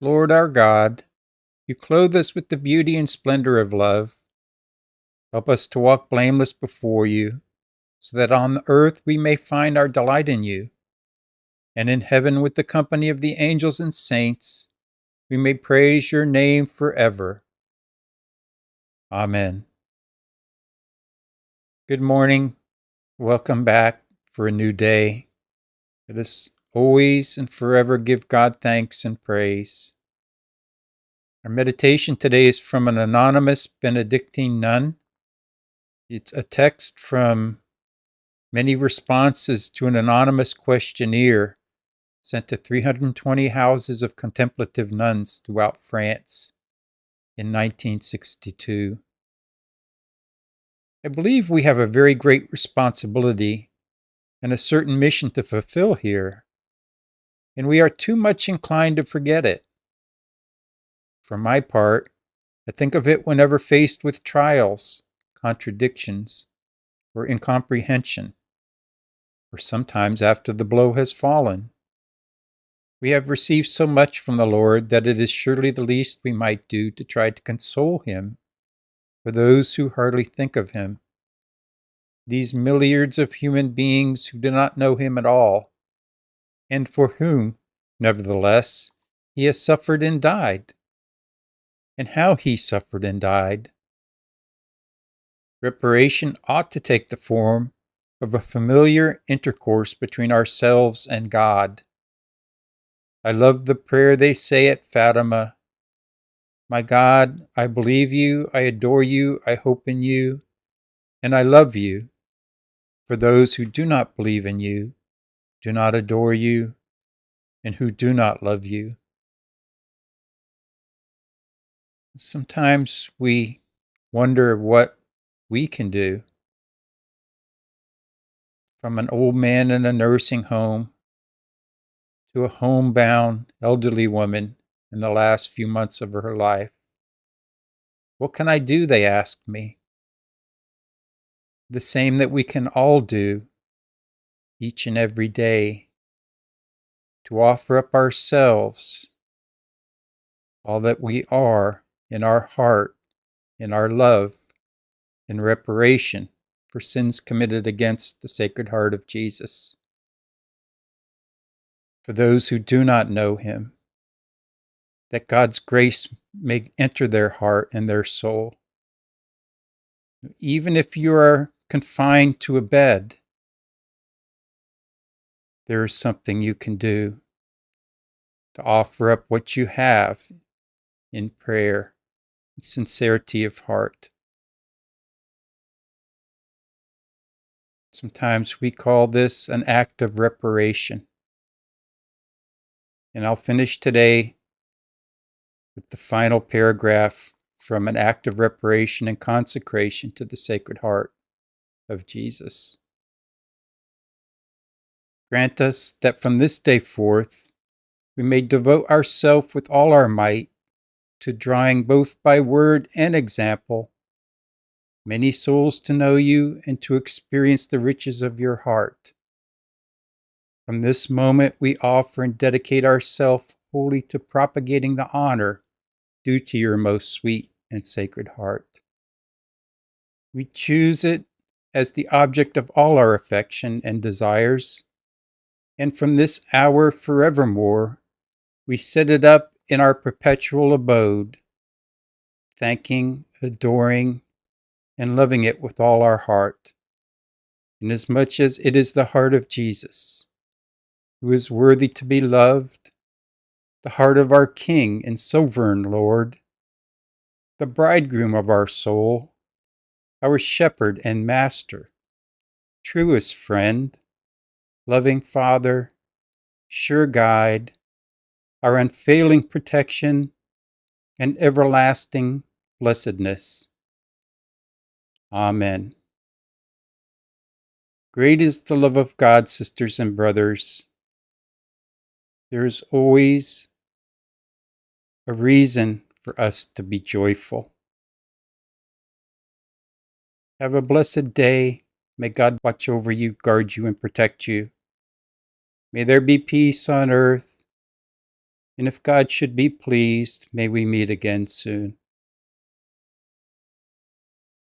Lord our God, you clothe us with the beauty and splendor of love. Help us to walk blameless before you, so that on the earth we may find our delight in you, and in heaven with the company of the angels and saints we may praise your name forever. Amen. Good morning. Welcome back for a new day. Let us always and forever give God thanks and praise. Our meditation today is from an anonymous Benedictine nun. It's a text from many responses to an anonymous questionnaire sent to 320 houses of contemplative nuns throughout France in 1962. I believe we have a very great responsibility and a certain mission to fulfill here, and we are too much inclined to forget it. For my part, I think of it whenever faced with trials, contradictions, or incomprehension, or sometimes after the blow has fallen. We have received so much from the Lord that it is surely the least we might do to try to console him for those who hardly think of him. These milliards of human beings who do not know him at all, and for whom, nevertheless, he has suffered and died. And how he suffered and died. Reparation ought to take the form of a familiar intercourse between ourselves and God. I love the prayer they say at Fatima. My God, I believe you, I adore you, I hope in you, and I love you. For those who do not believe in you, do not adore you, and who do not love you. Sometimes we wonder what we can do. From an old man in a nursing home to a homebound elderly woman in the last few months of her life. What can I do, they asked me. The same that we can all do each and every day, to offer up ourselves, all that we are in our heart, in our love, in reparation for sins committed against the Sacred Heart of Jesus. For those who do not know him, that God's grace may enter their heart and their soul. Even if you are confined to a bed, there is something you can do to offer up what you have in prayer and sincerity of heart. Sometimes we call this an act of reparation. And I'll finish today with the final paragraph from an act of reparation and consecration to the Sacred Heart of Jesus. Grant us that from this day forth we may devote ourselves with all our might to drawing both by word and example many souls to know you and to experience the riches of your heart. From this moment we offer and dedicate ourselves wholly to propagating the honor due to your most sweet and sacred heart. We choose it as the object of all our affection and desires, and from this hour forevermore we set it up in our perpetual abode, thanking, adoring, and loving it with all our heart, inasmuch as it is the heart of Jesus, who is worthy to be loved, the heart of our King and sovereign Lord, the bridegroom of our soul, our shepherd and master, truest friend, loving Father, sure guide, our unfailing protection, and everlasting blessedness. Amen. Great is the love of God, sisters and brothers. There is always a reason for us to be joyful. Have a blessed day. May God watch over you, guard you, and protect you. May there be peace on earth and if God should be pleased, may we meet again soon.